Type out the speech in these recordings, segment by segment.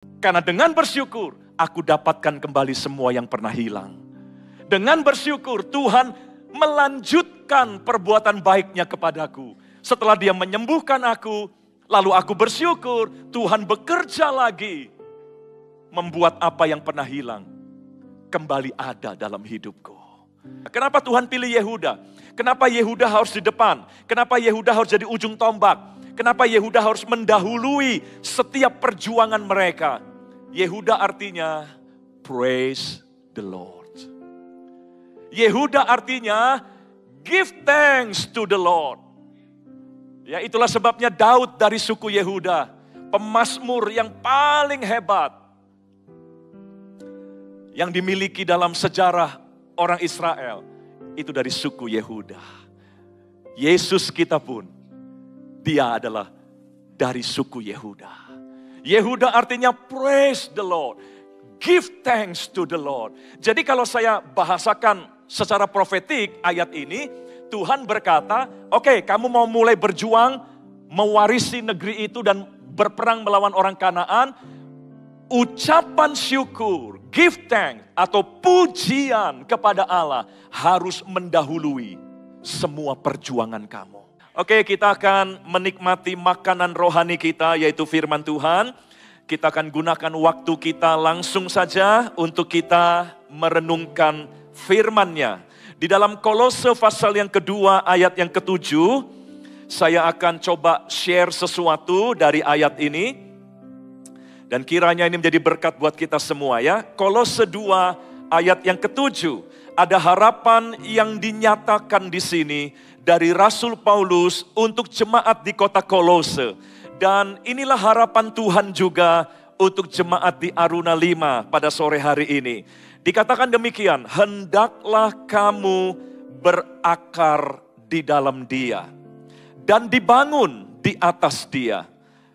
Karena dengan bersyukur, aku dapatkan kembali semua yang pernah hilang. Dengan bersyukur, Tuhan melanjutkan perbuatan baiknya kepadaku. Setelah dia menyembuhkan aku, lalu aku bersyukur, Tuhan bekerja lagi. Membuat apa yang pernah hilang, kembali ada dalam hidupku. Kenapa Tuhan pilih Yehuda? Kenapa Yehuda harus di depan? Kenapa Yehuda harus jadi ujung tombak? Kenapa Yehuda harus mendahului setiap perjuangan mereka? Yehuda artinya praise the Lord. Yehuda artinya give thanks to the Lord. Ya, itulah sebabnya Daud dari suku Yehuda, pemazmur yang paling hebat yang dimiliki dalam sejarah orang Israel, itu dari suku Yehuda. Yesus kita pun, dia adalah dari suku Yehuda. Yehuda artinya praise the Lord, give thanks to the Lord. Jadi kalau saya bahasakan secara profetik ayat ini, Tuhan berkata, oke, kamu mau mulai berjuang, mewarisi negeri itu dan berperang melawan orang Kanaan, ucapan syukur, give thanks atau pujian kepada Allah harus mendahului semua perjuangan kamu. Oke, kita akan menikmati makanan rohani kita, yaitu firman Tuhan. Kita akan gunakan waktu kita langsung saja untuk kita merenungkan firman-Nya. Di dalam Kolose pasal yang kedua ayat yang ke-7, saya akan coba share sesuatu dari ayat ini. Dan kiranya ini menjadi berkat buat kita semua ya. Kolose 2 ayat yang ke-7. Ada harapan yang dinyatakan di sini dari Rasul Paulus untuk jemaat di kota Kolose. Dan inilah harapan Tuhan juga untuk jemaat di Aruna 5 pada sore hari ini. Dikatakan demikian, hendaklah kamu berakar di dalam Dia dan dibangun di atas Dia.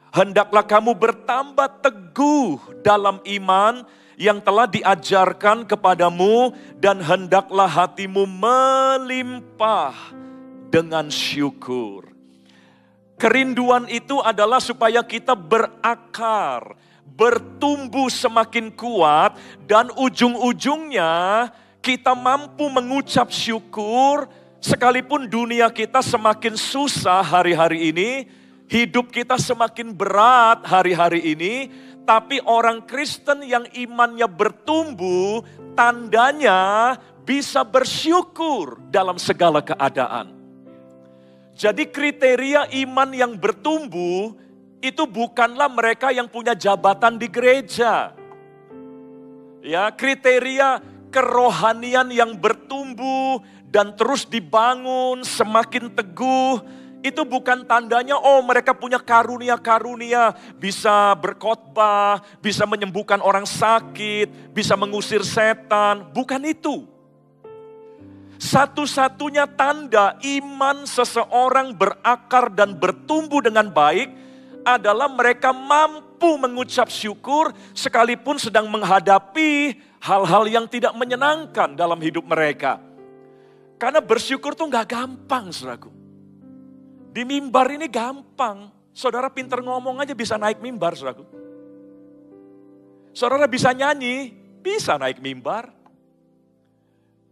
Hendaklah kamu bertambah teguh dalam iman yang telah diajarkan kepadamu dan hendaklah hatimu melimpah dengan syukur. Kerinduan itu adalah supaya kita berakar, bertumbuh semakin kuat dan ujung-ujungnya kita mampu mengucap syukur sekalipun dunia kita semakin susah hari-hari ini, hidup kita semakin berat hari-hari ini, tapi orang Kristen yang imannya bertumbuh, tandanya bisa bersyukur dalam segala keadaan. Jadi kriteria iman yang bertumbuh itu bukanlah mereka yang punya jabatan di gereja. Ya, kriteria kerohanian yang bertumbuh dan terus dibangun semakin teguh, itu bukan tandanya oh mereka punya karunia-karunia, bisa berkhotbah, bisa menyembuhkan orang sakit, bisa mengusir setan, bukan itu. Satu-satunya tanda iman seseorang berakar dan bertumbuh dengan baik adalah mereka mampu mengucap syukur sekalipun sedang menghadapi hal-hal yang tidak menyenangkan dalam hidup mereka. Karena bersyukur tuh gak gampang, saudaraku. Di mimbar ini gampang. Saudara pinter ngomong aja bisa naik mimbar, saudaraku. Saudara bisa nyanyi, bisa naik mimbar.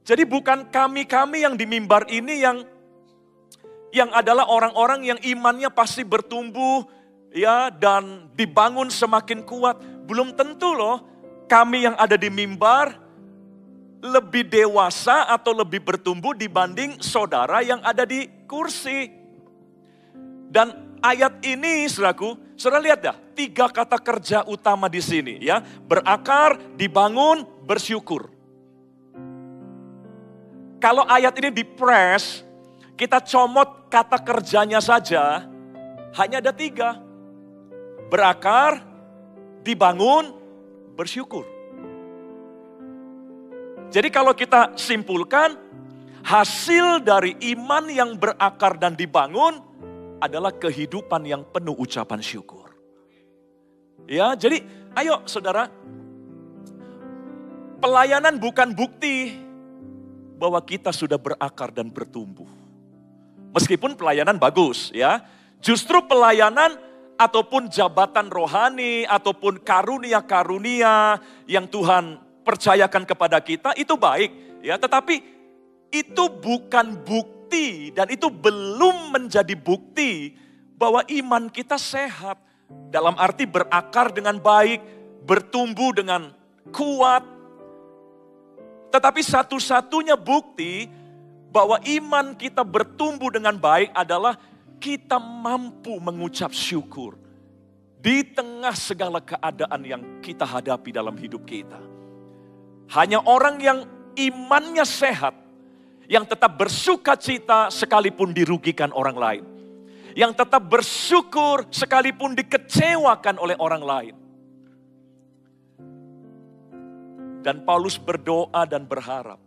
Jadi bukan kami-kami yang di mimbar ini yang adalah orang-orang yang imannya pasti bertumbuh ya dan dibangun semakin kuat. Belum tentu loh kami yang ada di mimbar lebih dewasa atau lebih bertumbuh dibanding saudara yang ada di kursi. Dan ayat ini, saudaraku, saudara lihat dah, 3 kata kerja utama di sini ya. Berakar, dibangun, bersyukur. Kalau ayat ini di-press, kita comot kata kerjanya saja, hanya ada 3. Berakar, dibangun, bersyukur. Jadi kalau kita simpulkan, hasil dari iman yang berakar dan dibangun adalah kehidupan yang penuh ucapan syukur. Ya, jadi ayo saudara, pelayanan bukan bukti bahwa kita sudah berakar dan bertumbuh. Meskipun pelayanan bagus ya, justru pelayanan ataupun jabatan rohani, ataupun karunia-karunia yang Tuhan percayakan kepada kita, itu baik. Ya, tetapi itu bukan bukti dan itu belum menjadi bukti bahwa iman kita sehat. Dalam arti berakar dengan baik, bertumbuh dengan kuat. Tetapi satu-satunya bukti bahwa iman kita bertumbuh dengan baik adalah kita mampu mengucap syukur di tengah segala keadaan yang kita hadapi dalam hidup kita. Hanya orang yang imannya sehat, yang tetap bersuka cita sekalipun dirugikan orang lain. Yang tetap bersyukur sekalipun dikecewakan oleh orang lain. Dan Paulus berdoa dan berharap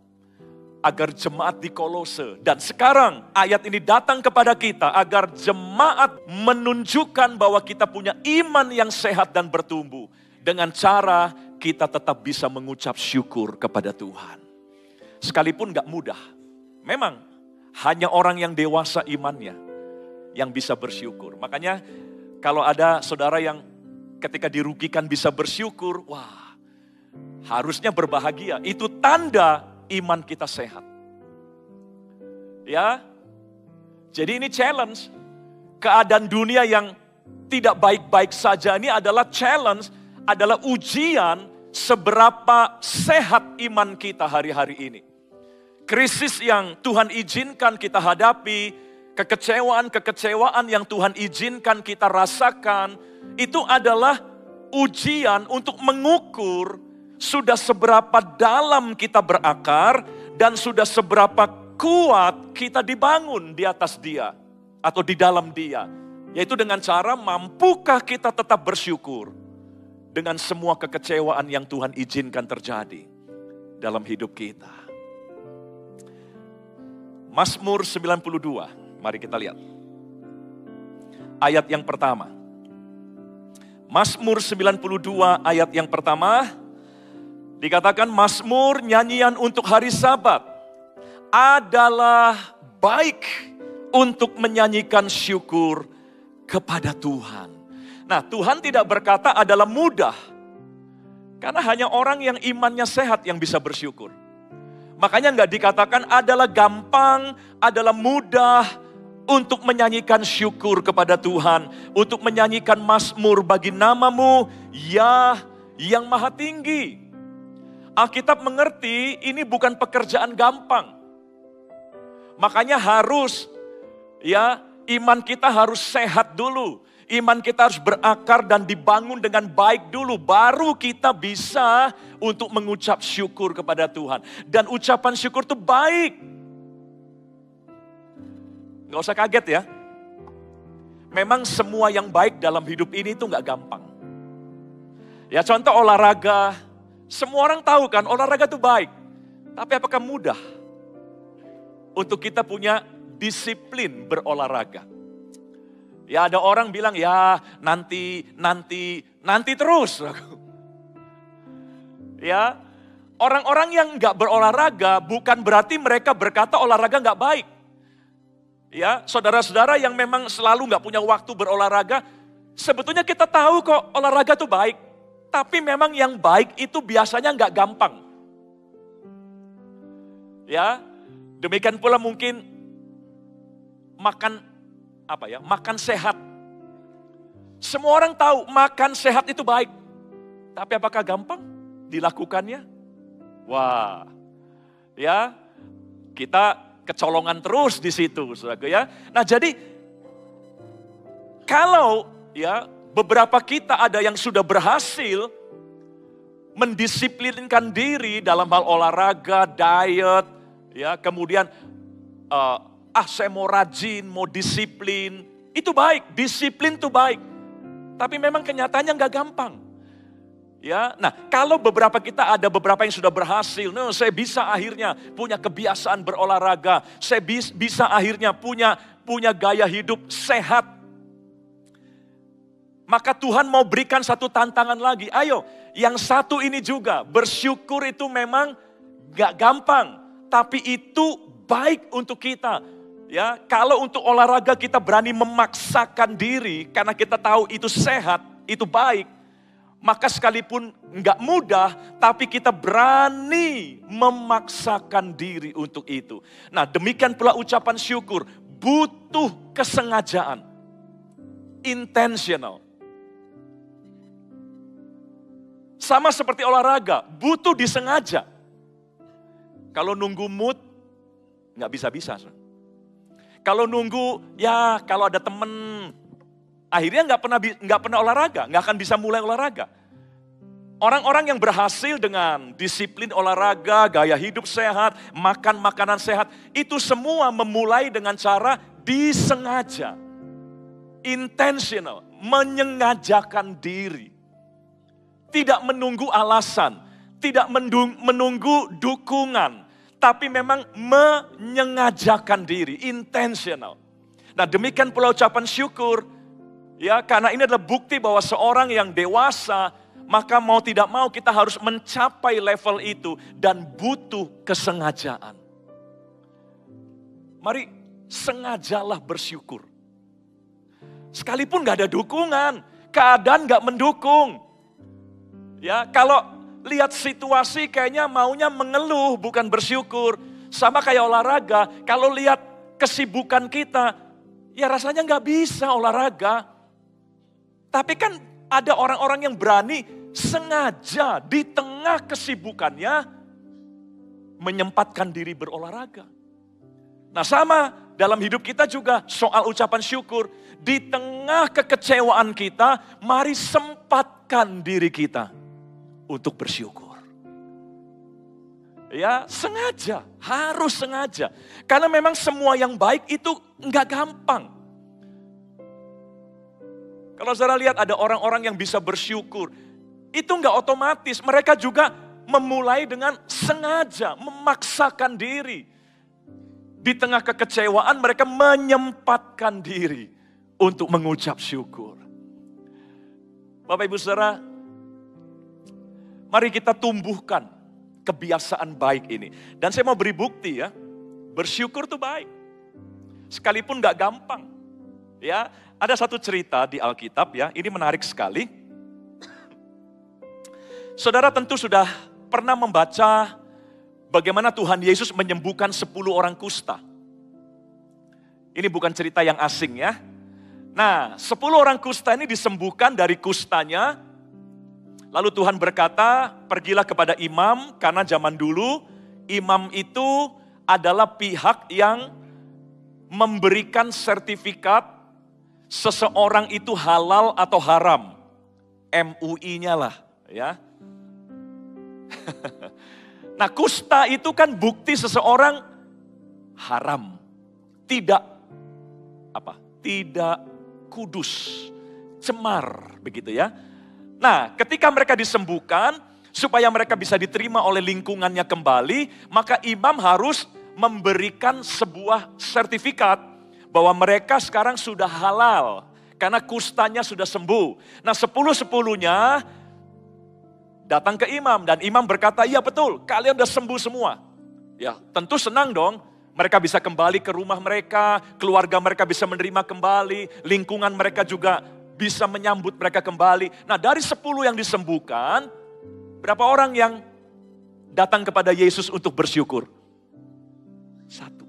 agar jemaat di Kolose, dan sekarang ayat ini datang kepada kita agar jemaat menunjukkan bahwa kita punya iman yang sehat dan bertumbuh. Dengan cara kita tetap bisa mengucap syukur kepada Tuhan. Sekalipun gak mudah. Memang hanya orang yang dewasa imannya yang bisa bersyukur. Makanya kalau ada saudara yang ketika dirugikan bisa bersyukur, wah, harusnya berbahagia. Itu tanda iman kita sehat. Ya. Jadi ini challenge. Keadaan dunia yang tidak baik-baik saja ini adalah challenge, adalah ujian seberapa sehat iman kita hari-hari ini. Krisis yang Tuhan izinkan kita hadapi, kekecewaan-kekecewaan yang Tuhan izinkan kita rasakan, itu adalah ujian untuk mengukur sudah seberapa dalam kita berakar dan sudah seberapa kuat kita dibangun di atas Dia atau di dalam Dia. Yaitu dengan cara mampukah kita tetap bersyukur dengan semua kekecewaan yang Tuhan izinkan terjadi dalam hidup kita. Mazmur 92. Mari kita lihat. Ayat yang pertama. Mazmur 92 ayat yang pertama. Dikatakan Mazmur nyanyian untuk hari Sabat adalah baik untuk menyanyikan syukur kepada Tuhan. Nah, Tuhan tidak berkata adalah mudah. Karena hanya orang yang imannya sehat yang bisa bersyukur. Makanya enggak dikatakan adalah gampang, adalah mudah untuk menyanyikan syukur kepada Tuhan, untuk menyanyikan mazmur bagi nama-Mu, ya yang maha tinggi. Alkitab mengerti ini bukan pekerjaan gampang. Makanya harus, ya, iman kita harus sehat dulu. Iman kita harus berakar dan dibangun dengan baik dulu. Baru kita bisa untuk mengucap syukur kepada Tuhan. Dan ucapan syukur itu baik. Gak usah kaget ya. Memang semua yang baik dalam hidup ini itu gak gampang. Ya contoh olahraga. Semua orang tahu kan olahraga itu baik. Tapi apakah mudah untuk kita punya disiplin berolahraga? Ya ada orang bilang ya nanti terus. Ya orang-orang yang gak berolahraga bukan berarti mereka berkata olahraga gak baik. Ya, saudara-saudara yang memang selalu gak punya waktu berolahraga, sebetulnya kita tahu kok olahraga itu baik. Tapi memang yang baik itu biasanya gak gampang. Ya, demikian pula mungkin makan sehat. Semua orang tahu makan sehat itu baik. Tapi apakah gampang dilakukannya? Wah, ya kita kecolongan terus di situ, saudaraku ya. Nah jadi kalau ya beberapa kita ada yang sudah berhasil mendisiplinkan diri dalam hal olahraga, diet, ya kemudian saya mau rajin, mau disiplin, itu baik, disiplin itu baik. Tapi memang kenyataannya nggak gampang. Ya, nah kalau kita ada beberapa yang sudah berhasil, saya bisa akhirnya punya kebiasaan berolahraga, saya bisa akhirnya punya gaya hidup sehat. Maka Tuhan mau berikan satu tantangan lagi, ayo yang satu ini juga, bersyukur itu memang gak gampang, tapi itu baik untuk kita. Ya, kalau untuk olahraga kita berani memaksakan diri karena kita tahu itu sehat, itu baik, maka sekalipun enggak mudah, tapi kita berani memaksakan diri untuk itu. Nah, demikian pula ucapan syukur, butuh kesengajaan, intentional. Sama seperti olahraga, butuh disengaja. Kalau nunggu mood, nggak bisa-bisa. Kalau nunggu, ya kalau ada temen, akhirnya nggak pernah olahraga, nggak akan bisa mulai olahraga. Orang-orang yang berhasil dengan disiplin olahraga, gaya hidup sehat, makan makanan sehat, itu semua memulai dengan cara disengaja, intentional, menyengajakan diri. Tidak menunggu alasan, tidak menunggu dukungan, tapi memang menyengajakan diri, intentional. Nah, demikian pula ucapan syukur, ya, karena ini adalah bukti bahwa seorang yang dewasa, maka mau tidak mau kita harus mencapai level itu dan butuh kesengajaan. Mari sengajalah bersyukur. Sekalipun gak ada dukungan, keadaan gak mendukung. Ya, kalau lihat situasi kayaknya maunya mengeluh bukan bersyukur. Sama kayak olahraga, kalau lihat kesibukan kita, ya rasanya nggak bisa olahraga. Tapi kan ada orang-orang yang berani sengaja di tengah kesibukannya menyempatkan diri berolahraga. Nah, sama dalam hidup kita juga soal ucapan syukur. Di tengah kekecewaan kita, mari sempatkan diri kita untuk bersyukur. Ya, sengaja, harus sengaja. Karena memang semua yang baik itu enggak gampang. Kalau saudara lihat ada orang-orang yang bisa bersyukur, itu enggak otomatis. Mereka juga memulai dengan sengaja, memaksakan diri. Di tengah kekecewaan mereka menyempatkan diri untuk mengucap syukur. Bapak Ibu Saudara, mari kita tumbuhkan kebiasaan baik ini. Dan saya mau beri bukti ya, bersyukur itu baik. Sekalipun gak gampang. Ya, ada satu cerita di Alkitab ya, ini menarik sekali. Saudara tentu sudah pernah membaca bagaimana Tuhan Yesus menyembuhkan 10 orang kusta. Ini bukan cerita yang asing ya. Nah, 10 orang kusta ini disembuhkan dari kustanya. Lalu Tuhan berkata, pergilah kepada imam, karena zaman dulu imam itu adalah pihak yang memberikan sertifikat seseorang itu halal atau haram. MUI-nya lah, ya. Nah, kusta itu kan bukti seseorang haram. Tidak kudus, cemar, begitu ya. Nah, ketika mereka disembuhkan, supaya mereka bisa diterima oleh lingkungannya kembali, maka imam harus memberikan sebuah sertifikat bahwa mereka sekarang sudah halal, karena kustanya sudah sembuh. Nah, 10-10-nya datang ke imam, dan imam berkata, iya betul, kalian sudah sembuh semua. Ya, tentu senang dong, mereka bisa kembali ke rumah mereka, keluarga mereka bisa menerima kembali, lingkungan mereka juga bisa menyambut mereka kembali. Nah, dari 10 yang disembuhkan, berapa orang yang datang kepada Yesus untuk bersyukur? 1.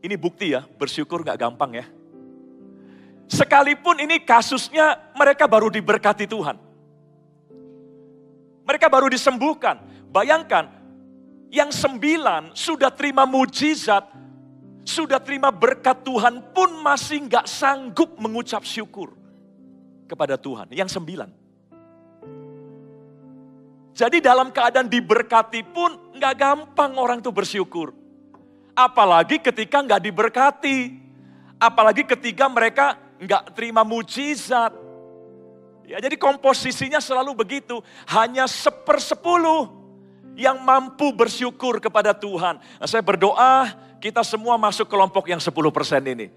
Ini bukti ya, bersyukur gak gampang ya. Sekalipun ini kasusnya mereka baru diberkati Tuhan. Mereka baru disembuhkan. Bayangkan, yang 9 sudah terima mujizat, sudah terima berkat Tuhan pun masih gak sanggup mengucap syukur kepada Tuhan. Yang 9. Jadi dalam keadaan diberkati pun gak gampang orang itu bersyukur. Apalagi ketika gak diberkati. Apalagi ketika mereka gak terima mujizat. Ya, jadi komposisinya selalu begitu. Hanya 1/10 yang mampu bersyukur kepada Tuhan. Nah, saya berdoa kita semua masuk kelompok yang 10% ini.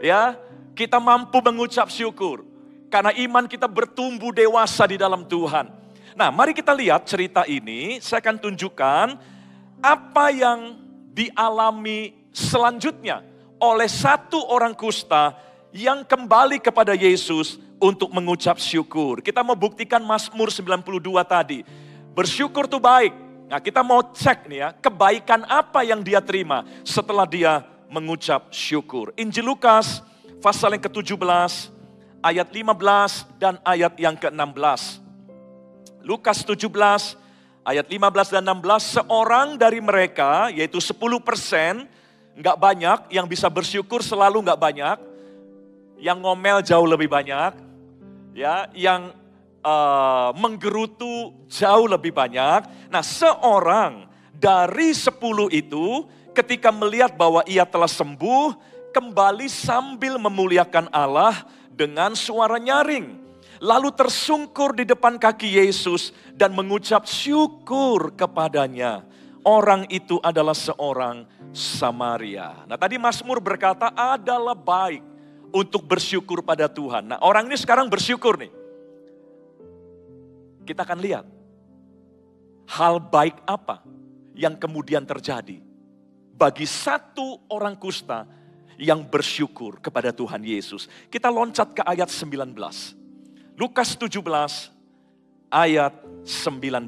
Ya, kita mampu mengucap syukur. Karena iman kita bertumbuh dewasa di dalam Tuhan. Nah, mari kita lihat cerita ini. Saya akan tunjukkan apa yang dialami Selanjutnya, oleh satu orang kusta yang kembali kepada Yesus untuk mengucap syukur. Kita mau buktikan Mazmur 92 tadi. Bersyukur itu baik. Nah, kita mau cek nih ya, kebaikan apa yang dia terima setelah dia mengucap syukur. Injil Lukas pasal yang ke-17 ayat 15 dan ayat yang ke-16. Lukas 17 ayat 15 dan 16, seorang dari mereka yaitu 10%, nggak banyak, yang bisa bersyukur selalu nggak banyak, yang ngomel jauh lebih banyak, ya, yang menggerutu jauh lebih banyak. Nah, seorang dari 10 itu ketika melihat bahwa ia telah sembuh, kembali sambil memuliakan Allah dengan suara nyaring. Lalu tersungkur di depan kaki Yesus dan mengucap syukur kepadanya. Orang itu adalah seorang Samaria. Nah, tadi Mazmur berkata adalah baik untuk bersyukur pada Tuhan. Nah, orang ini sekarang bersyukur nih. Kita akan lihat hal baik apa yang kemudian terjadi bagi satu orang kusta yang bersyukur kepada Tuhan Yesus. Kita loncat ke ayat 19. Lukas 17 ayat 19.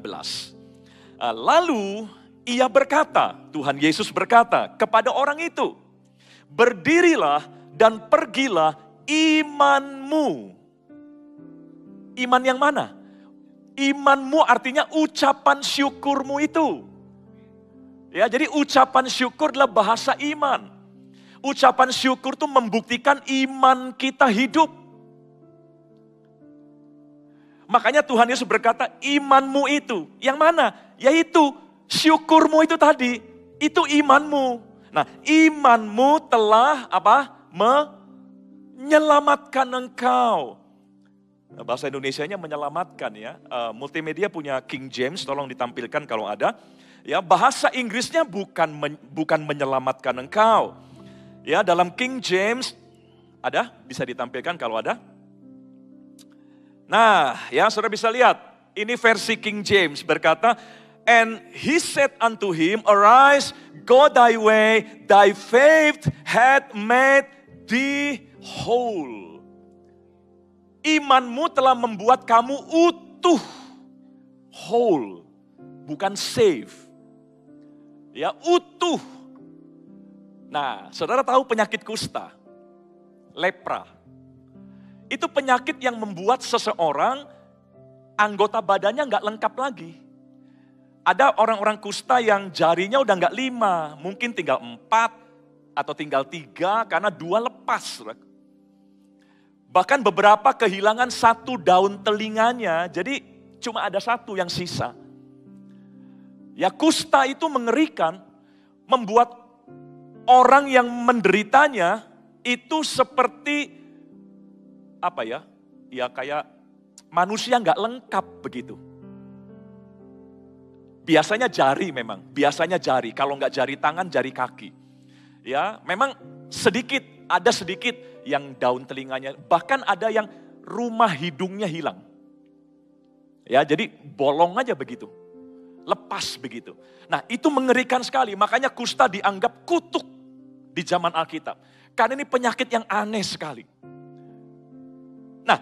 Lalu ia berkata, Tuhan Yesus berkata kepada orang itu, berdirilah dan pergilah, imanmu. Iman yang mana? Imanmu artinya ucapan syukurmu itu. Ya, jadi ucapan syukur adalah bahasa iman. Ucapan syukur itu membuktikan iman kita hidup. Makanya Tuhan Yesus berkata, imanmu itu. Yang mana? Yaitu syukurmu itu tadi. Itu imanmu. Nah, imanmu telah apa? Menyelamatkan engkau. Bahasa Indonesianya menyelamatkan ya. Multimedia punya King James, tolong ditampilkan kalau ada. Ya, bahasa Inggrisnya bukan menyelamatkan engkau. Ya, dalam King James ada, bisa ditampilkan kalau ada. Nah, ya saudara bisa lihat. Ini versi King James berkata, and he said unto him, arise, go thy way, thy faith hath made thee whole. Imanmu telah membuat kamu utuh, whole, bukan save. Ya, utuh. Nah, saudara tahu penyakit kusta, lepra. Itu penyakit yang membuat seseorang anggota badannya nggak lengkap lagi. Ada orang-orang kusta yang jarinya udah nggak 5, mungkin tinggal 4 atau tinggal 3 karena 2 lepas. Bahkan beberapa kehilangan 1 daun telinganya, jadi cuma ada 1 yang sisa. Ya, kusta itu mengerikan, membuat orang yang menderitanya itu seperti apa ya? Ya kayak manusia nggak lengkap begitu. Biasanya jari memang, biasanya jari. Kalau nggak jari tangan, jari kaki. Ya, memang sedikit, ada sedikit yang daun telinganya, bahkan ada yang rumah hidungnya hilang. Ya, jadi bolong aja begitu. Lepas begitu. Nah, itu mengerikan sekali. Makanya kusta dianggap kutuk di zaman Alkitab. Karena ini penyakit yang aneh sekali. Nah,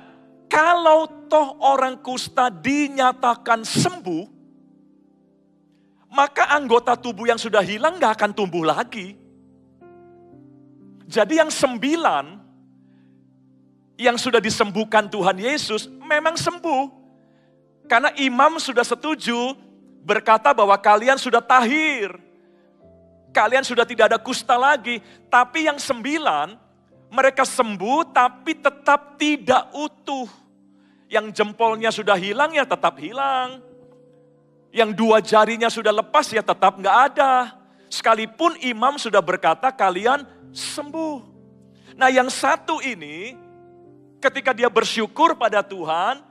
kalau toh orang kusta dinyatakan sembuh, maka anggota tubuh yang sudah hilang gak akan tumbuh lagi. Jadi yang 9 yang sudah disembuhkan Tuhan Yesus memang sembuh. Karena imam sudah setuju berkata bahwa kalian sudah tahir. Kalian sudah tidak ada kusta lagi. Tapi yang 9 mereka sembuh tapi tetap tidak utuh. Yang jempolnya sudah hilang ya tetap hilang. Yang 2 jarinya sudah lepas ya tetap nggak ada. Sekalipun imam sudah berkata kalian sembuh. Nah, yang 1 ini ketika dia bersyukur pada Tuhan,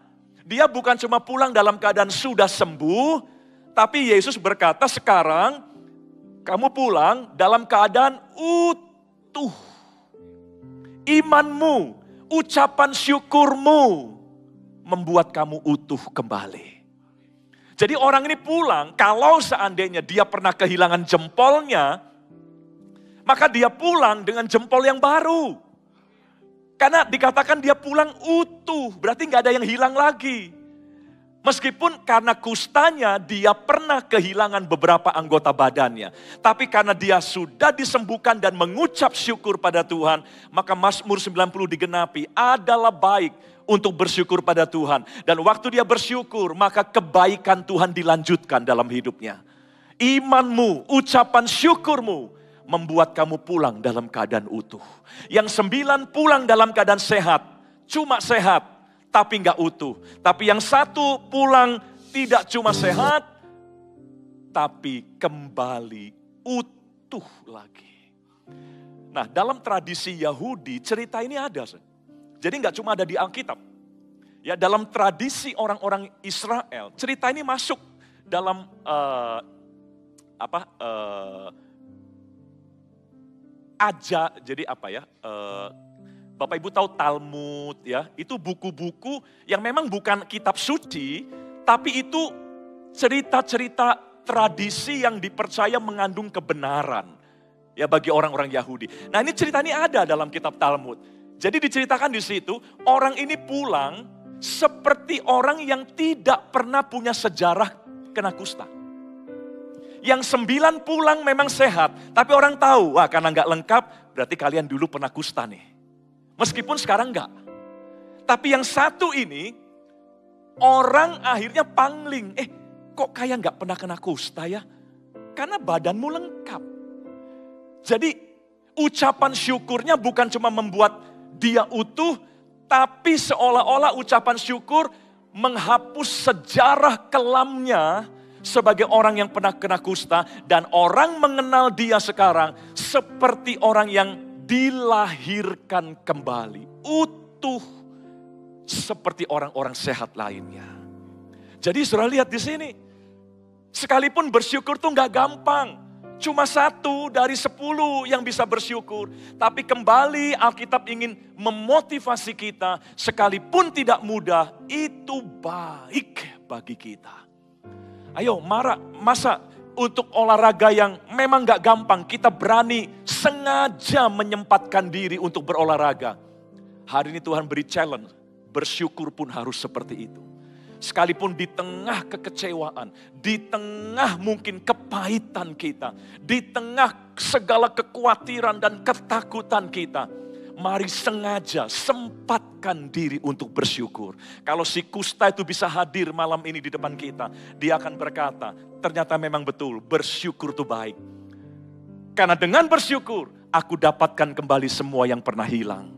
dia bukan cuma pulang dalam keadaan sudah sembuh, tapi Yesus berkata sekarang kamu pulang dalam keadaan utuh. Imanmu, ucapan syukurmu membuat kamu utuh kembali. Jadi orang ini pulang, kalau seandainya dia pernah kehilangan jempolnya, Maka dia pulang dengan jempol yang baru. Karena dikatakan dia pulang utuh, berarti nggak ada yang hilang lagi. Meskipun karena kustanya dia pernah kehilangan beberapa anggota badannya. Tapi karena dia sudah disembuhkan dan mengucap syukur pada Tuhan, maka Mazmur 90 digenapi, adalah baik untuk bersyukur pada Tuhan. Dan waktu dia bersyukur, maka kebaikan Tuhan dilanjutkan dalam hidupnya. Imanmu, ucapan syukurmu, membuat kamu pulang dalam keadaan utuh. Yang 9 pulang dalam keadaan sehat, cuma sehat, tapi nggak utuh. Tapi yang 1 pulang tidak cuma sehat, tapi kembali utuh lagi. Nah, dalam tradisi Yahudi, cerita ini ada. Jadi nggak cuma ada di Alkitab. Ya, dalam tradisi orang-orang Israel, cerita ini masuk dalam Bapak Ibu tahu Talmud ya, itu buku-buku yang memang bukan kitab suci, tapi itu cerita-cerita tradisi yang dipercaya mengandung kebenaran ya bagi orang-orang Yahudi. Nah, ini cerita ini ada dalam kitab Talmud. Jadi diceritakan di situ, orang ini pulang seperti orang yang tidak pernah punya sejarah kena kusta. Yang 9 pulang memang sehat, tapi orang tahu, wah karena nggak lengkap, berarti kalian dulu pernah kusta nih. Meskipun sekarang enggak. Tapi yang 1 ini, orang akhirnya pangling. Kok kayak enggak pernah kena kusta ya? Karena badanmu lengkap. Jadi ucapan syukurnya bukan cuma membuat dia utuh, tapi seolah-olah ucapan syukur menghapus sejarah kelamnya sebagai orang yang pernah kena kusta. Dan orang mengenal dia sekarang seperti orang yang dilahirkan kembali, utuh seperti orang-orang sehat lainnya. Jadi saudara lihat di sini, sekalipun bersyukur tuh nggak gampang. Cuma 1 dari 10 yang bisa bersyukur. Tapi kembali Alkitab ingin memotivasi kita, sekalipun tidak mudah, itu baik bagi kita. Ayo, masa untuk olahraga yang memang gak gampang, kita berani sengaja menyempatkan diri untuk berolahraga. Hari ini Tuhan beri challenge, bersyukur pun harus seperti itu. Sekalipun di tengah kekecewaan, di tengah mungkin kepahitan kita, di tengah segala kekhawatiran dan ketakutan kita, mari sengaja sempatkan diri untuk bersyukur. Kalau si kusta itu bisa hadir malam ini di depan kita, dia akan berkata, ternyata memang betul, bersyukur itu baik. Karena dengan bersyukur, aku dapatkan kembali semua yang pernah hilang.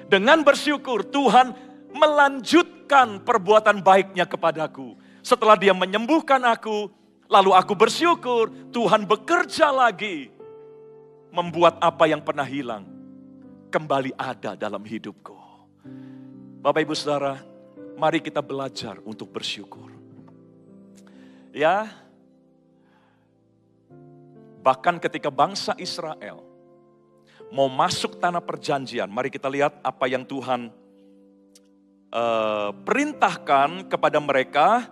Dengan bersyukur, Tuhan melanjutkan perbuatan baiknya kepadaku. Setelah dia menyembuhkan aku, lalu aku bersyukur, Tuhan bekerja lagi. Membuat apa yang pernah hilang kembali ada dalam hidupku. Bapak Ibu Saudara, mari kita belajar untuk bersyukur. Ya, bahkan ketika bangsa Israel mau masuk tanah perjanjian, mari kita lihat apa yang Tuhan perintahkan kepada mereka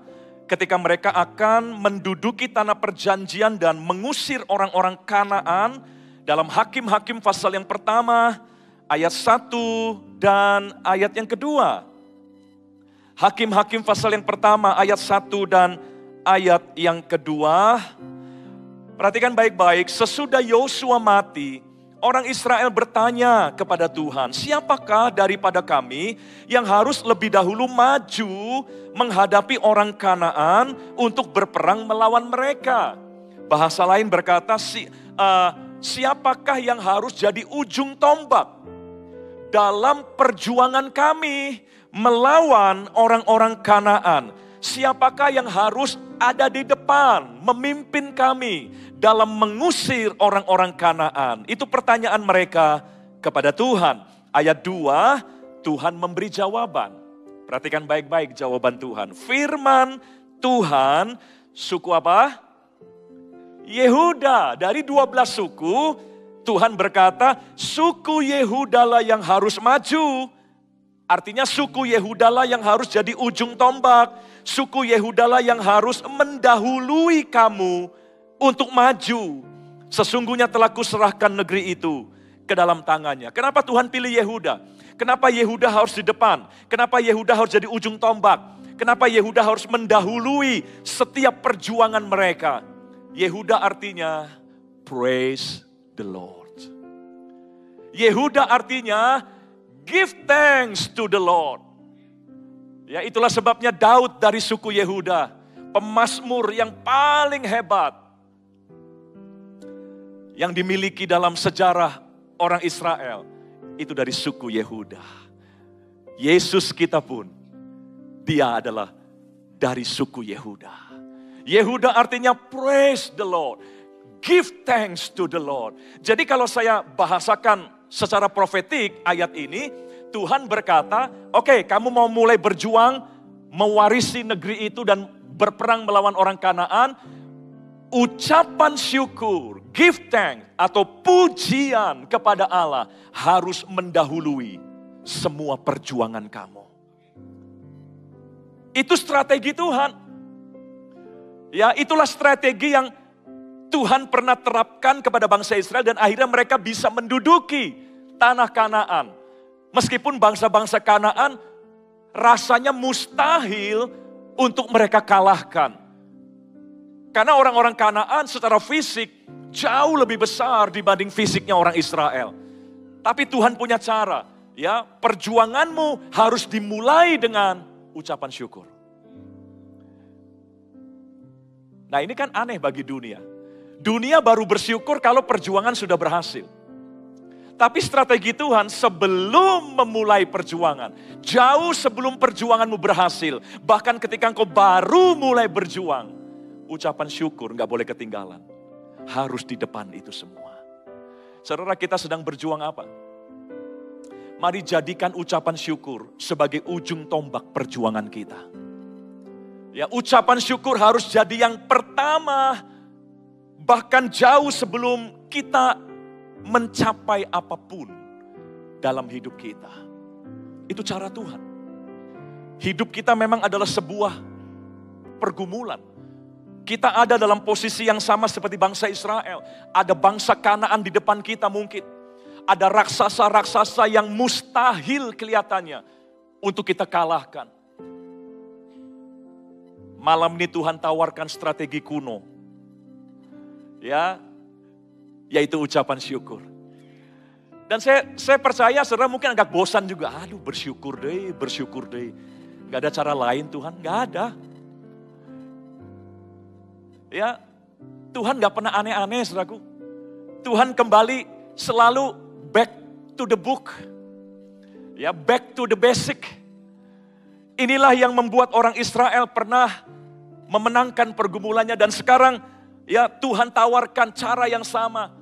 ketika mereka akan menduduki tanah perjanjian dan mengusir orang-orang Kanaan. Dalam Hakim-Hakim pasal yang pertama, ayat 1 dan ayat yang kedua. Hakim-Hakim pasal yang pertama, ayat 1 dan ayat yang kedua. Perhatikan baik-baik, sesudah Yosua mati, orang Israel bertanya kepada Tuhan, siapakah daripada kami yang harus lebih dahulu maju menghadapi orang Kanaan untuk berperang melawan mereka? Bahasa lain berkata, siapakah yang harus jadi ujung tombak dalam perjuangan kami melawan orang-orang Kanaan? Siapakah yang harus ada di depan memimpin kami dalam mengusir orang-orang Kanaan? Itu pertanyaan mereka kepada Tuhan. Ayat 2, Tuhan memberi jawaban. Perhatikan baik-baik jawaban Tuhan. Firman Tuhan, suku apa? Yehuda. Dari 12 suku, Tuhan berkata, suku Yehudalah yang harus maju. Artinya suku Yehudalah yang harus jadi ujung tombak. Suku Yehudalah yang harus mendahului kamu untuk maju. Sesungguhnya telah kuserahkan negeri itu ke dalam tangannya. Kenapa Tuhan pilih Yehuda? Kenapa Yehuda harus di depan? Kenapa Yehuda harus jadi ujung tombak? Kenapa Yehuda harus mendahului setiap perjuangan mereka? Yehuda artinya praise the Lord. Yehuda artinya give thanks to the Lord. Ya, itulah sebabnya Daud dari suku Yehuda, pemazmur yang paling hebat yang dimiliki dalam sejarah orang Israel, itu dari suku Yehuda. Yesus kita pun, dia adalah dari suku Yehuda. Yehuda artinya praise the Lord, give thanks to the Lord. Jadi kalau saya bahasakan secara profetik ayat ini, Tuhan berkata, oke, kamu mau mulai berjuang, mewarisi negeri itu dan berperang melawan orang Kanaan, ucapan syukur, give thanks atau pujian kepada Allah harus mendahului semua perjuangan kamu. Itu strategi Tuhan. Ya, itulah strategi yang Tuhan pernah terapkan kepada bangsa Israel dan akhirnya mereka bisa menduduki tanah Kanaan. Meskipun bangsa-bangsa Kanaan rasanya mustahil untuk mereka kalahkan. Karena orang-orang Kanaan secara fisik jauh lebih besar dibanding fisiknya orang Israel. Tapi Tuhan punya cara, ya, perjuanganmu harus dimulai dengan ucapan syukur. Nah, ini kan aneh bagi dunia. Dunia baru bersyukur kalau perjuangan sudah berhasil. Tapi strategi Tuhan sebelum memulai perjuangan, jauh sebelum perjuanganmu berhasil, bahkan ketika engkau baru mulai berjuang, ucapan syukur gak boleh ketinggalan. Harus di depan itu semua. Saudara, kita sedang berjuang apa? Mari jadikan ucapan syukur sebagai ujung tombak perjuangan kita. Ya, ucapan syukur harus jadi yang pertama, bahkan jauh sebelum kita mencapai apapun dalam hidup kita. Itu cara Tuhan. Hidup kita memang adalah sebuah pergumulan. Kita ada dalam posisi yang sama seperti bangsa Israel. Ada bangsa Kanaan di depan kita mungkin. Ada raksasa-raksasa yang mustahil kelihatannya untuk kita kalahkan. Malam ini Tuhan tawarkan strategi kuno. Ya, yaitu ucapan syukur. Dan saya percaya saudara mungkin agak bosan juga. Aduh, bersyukur deh. Gak ada cara lain Tuhan, gak ada. Ya, Tuhan gak pernah aneh-aneh saudaraku. Tuhan kembali selalu back to the book. Ya, back to the basic. Inilah yang membuat orang Israel pernah memenangkan pergumulannya dan sekarang ya Tuhan tawarkan cara yang sama.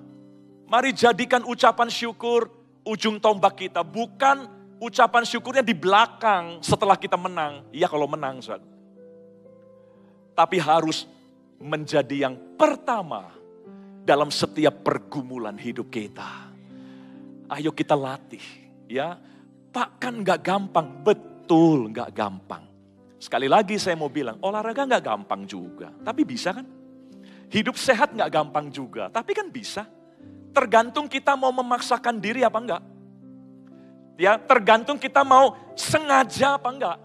Mari jadikan ucapan syukur ujung tombak kita. Bukan ucapan syukurnya di belakang setelah kita menang. Ya kalau menang saudara. Tapi harus menjadi yang pertama dalam setiap pergumulan hidup kita. Ayo kita latih ya. Pak kan gak gampang, betul gak gampang. Sekali lagi saya mau bilang, olahraga gak gampang juga. Tapi bisa kan? Hidup sehat gak gampang juga, tapi kan bisa. Tergantung kita mau memaksakan diri apa enggak. Ya, tergantung kita mau sengaja apa enggak.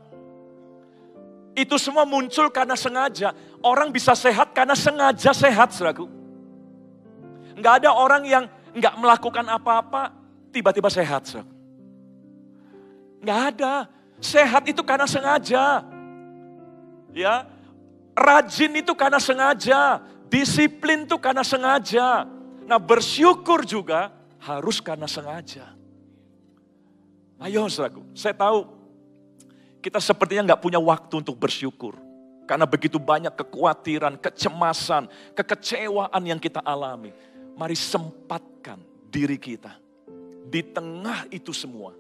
Itu semua muncul karena sengaja. Orang bisa sehat karena sengaja sehat, saudaraku. Enggak ada orang yang enggak melakukan apa-apa, tiba-tiba sehat, saudaraku. Enggak ada. Sehat itu karena sengaja. Ya, rajin itu karena sengaja. Disiplin itu karena sengaja. Nah, bersyukur juga harus karena sengaja. Ayo saudaraku, saya tahu kita sepertinya nggak punya waktu untuk bersyukur. Karena begitu banyak kekhawatiran, kecemasan, kekecewaan yang kita alami. Mari sempatkan diri kita di tengah itu semua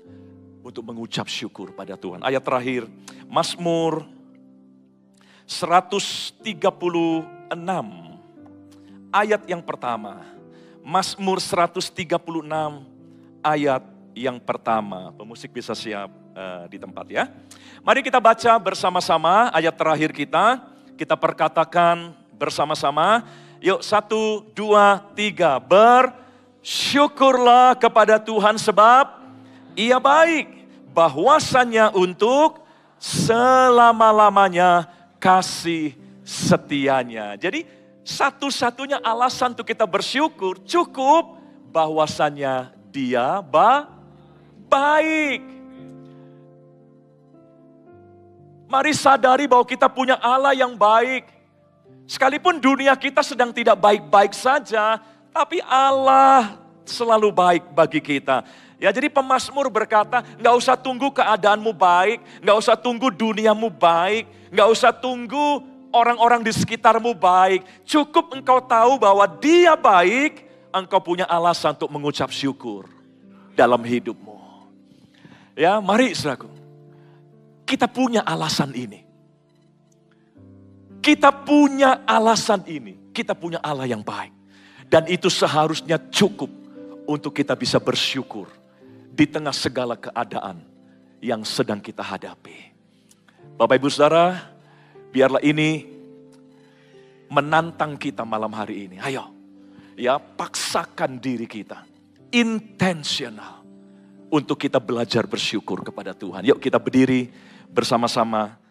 untuk mengucap syukur pada Tuhan. Ayat terakhir, Mazmur 136 ayat yang pertama. Mazmur 136 ayat yang pertama. Pemusik bisa siap di tempat ya. Mari kita baca bersama-sama ayat terakhir kita. Kita perkatakan bersama-sama. Yuk 1, 2, 3. Bersyukurlah kepada Tuhan sebab Ia baik. Bahwasannya untuk selama-lamanya kasih setianya. Jadi satu-satunya alasan untuk kita bersyukur cukup bahwasannya Dia baik. Mari sadari bahwa kita punya Allah yang baik. Sekalipun dunia kita sedang tidak baik-baik saja, tapi Allah selalu baik bagi kita. Ya, jadi pemazmur berkata, nggak usah tunggu keadaanmu baik, nggak usah tunggu duniamu baik, nggak usah tunggu orang-orang di sekitarmu baik. Cukup engkau tahu bahwa Dia baik, engkau punya alasan untuk mengucap syukur dalam hidupmu. Ya, mari saudaraku, kita punya alasan ini. Kita punya alasan ini, kita punya Allah yang baik. Dan itu seharusnya cukup untuk kita bisa bersyukur di tengah segala keadaan yang sedang kita hadapi. Bapak Ibu Saudara, biarlah ini menantang kita malam hari ini. Ayo, ya paksakan diri kita, intentional untuk kita belajar bersyukur kepada Tuhan. Yuk kita berdiri bersama-sama.